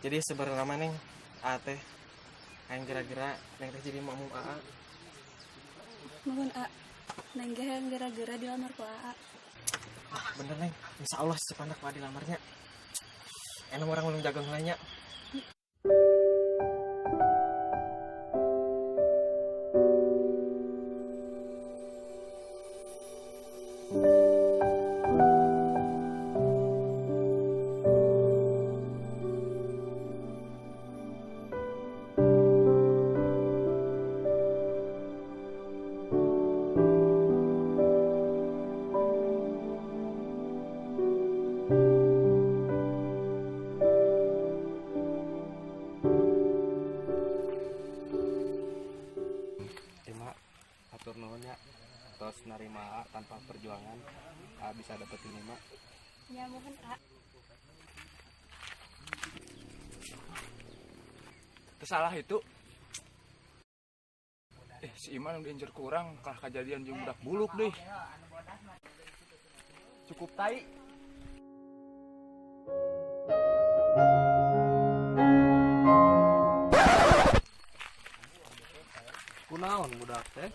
Jadi sebenarnya neng teh yang gerak-gerak neng teh jadi mau AA. Mohon A, neng yang gara-gara dilamar ku AA. Bener neng, insya Allah sepandak pak dilamarnya. Enak orang ulun jaga ngelanya. Cuma atur nuhun ya, terus nerima tanpa perjuangan bisa dapet ini mak. Ya mohon A. Tersalah itu si Iman yang diincer kurang kalah kejadian jeung budak buluk deh. Cukup tai. Kunaon budak teh?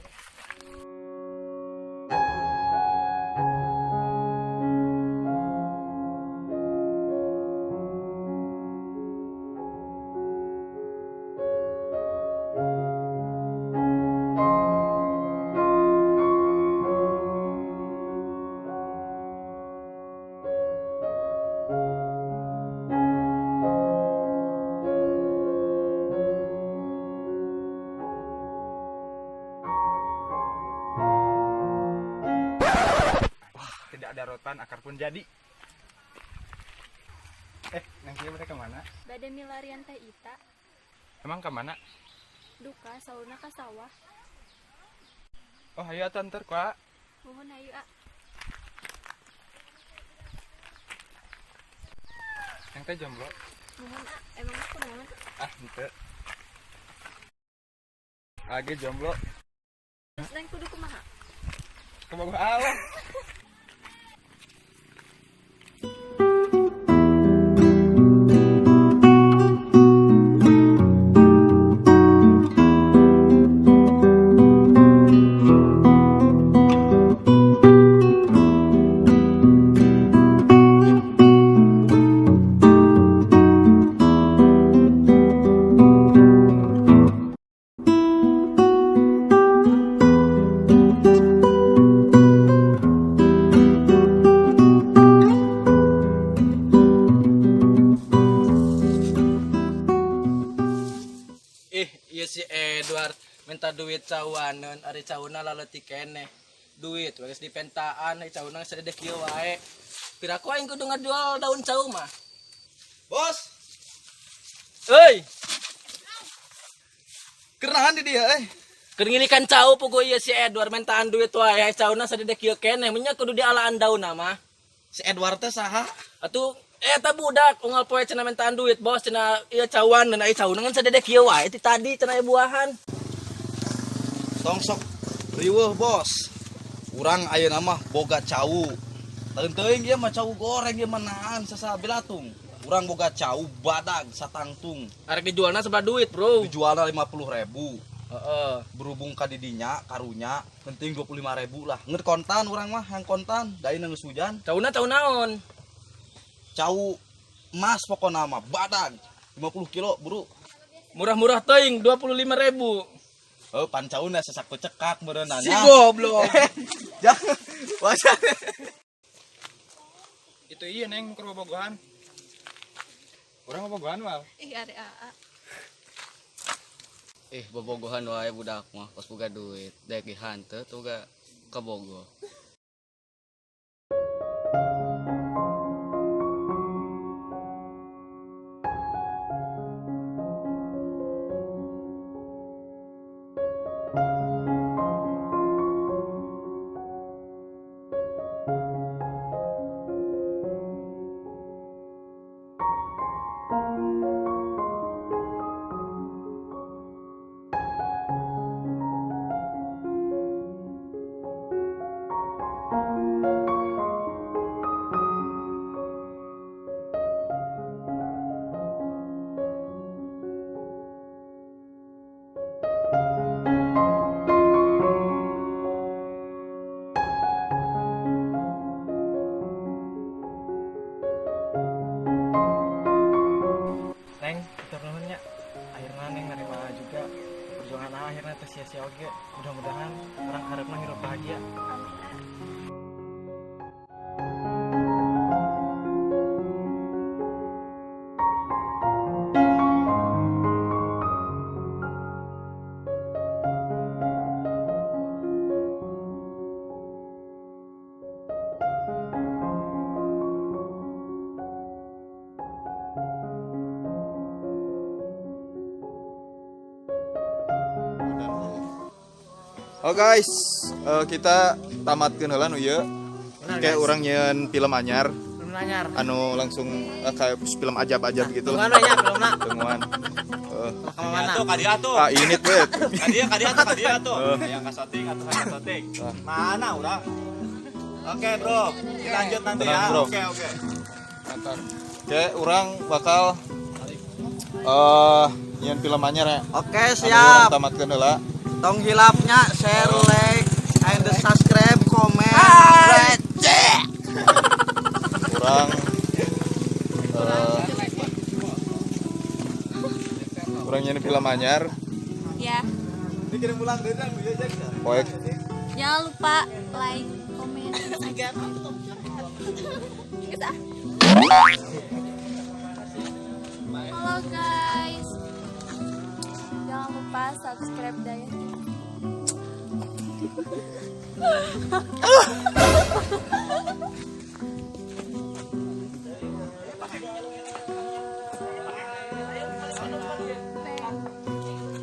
Tidak ada rotan akar pun jadi. Nanti mereka kemana? Bade milarian teh Ita, Emang kemana? duka sauna ka sawah. Oh ayo tanter kak. Mohon ayu A. Yang teh jomblo. Mohon A, emang aku naon? Ente. Lagi jomblo. Neng kudu kumaha? Kebawa Allah. Iya si Edward minta duit cawanan, ari cawana laleutik keneh. Duit geus dipentaan, ari cawana sadedek kieu wae. Piraku aing kudu ngajual daun cau mah. Bos, Euy, kerenahan di dia keur ngilikan cau puguh ieu si Edward mentaan duit wae, ari cawana sadedek kieu keneh, nya kudu dialaan daunna mah. Si Edward teh saha? Atuh eta budak unggal poe cenah mentaan duit bos cenah ieu cawan dan ai cauna ngan sadedek kieu wae ti tadi cenah aya buahan. Tong sok riweuh bos. Urang ayeuna mah boga cau. Teuing ieu mah cau goreng ieu mah nahan sasabilatung. Urang boga cau badag satangtung. Arek dijualna seberapa duit, Bro? Dijualna 50.000. Heeh. Berhubung ka didinya karunya penting 25.000 lah. Ngeut kontan urang mah yang kontan, daina geus hujan. Cauna cau naon? Cau emas pokona mah badag 50 kilo, Bro. Murah-murah teuing 25.000. Oh, pancauna sesak pecekak beunana. Si goblok. Jangan. Wajar. Itu iya neng keur bobogohan. Urang bobogohan wal. Ih are AA. Bobogohan wae budak mah pas boga duit daek di hanteu tuh ga kabogo. nuhunnya akhirnya neng nerima juga perjuangan akhirnya teh sia-sia oge. Mudah-mudahan orang harapna hirup bahagia. Oh guys, kita tamatkeun heula nu ieu. Kayak orang nyeun film anyar, Belum nanyar. anu langsung kayak film ajab-ajab gitu. Mana ya filmna? Temuan. Mana? Kadia tuh. Ini bet. Kadia tuh. Yang kasoting atau yang kasoting. Mana urang? Oke, Bro. Lanjut nanti Tenang, ya. Bro. Oke. Oke, orang bakal nyeun film anyar ya. Oke, Anu siap. urang tamatkeun heula. Tong hilapnya share, like, and subscribe, komen, Kurang kurang nyanyi film anyar. Ya. Poek Jangan lupa like, komen, Halo guys. Jangan lupa subscribe Daya TV.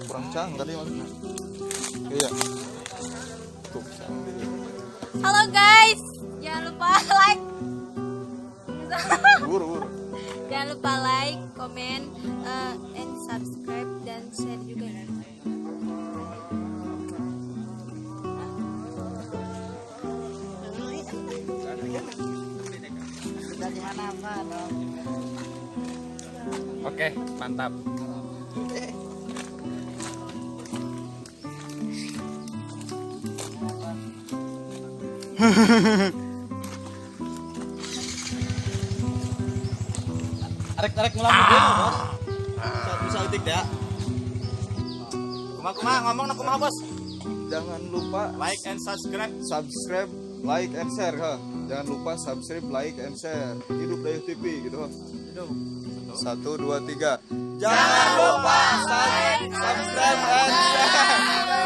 kurang cang tadi maksudnya. Iya. Tuh, cang gitu. Halo guys. Jangan lupa like. Buru. Jangan lupa like, komen, and subscribe dan share juga ya. Oke, mantap. Arek ngulang video, Bos. Bisa utik ya. Kumaha ngomong na kumaha, Bos? Jangan lupa Like and subscribe. subscribe, like and share ha. Jangan lupa subscribe, like and share. Hidup Daya TV gitu ha. Hidup. 1 2 3. Jangan lupa subscribe and share.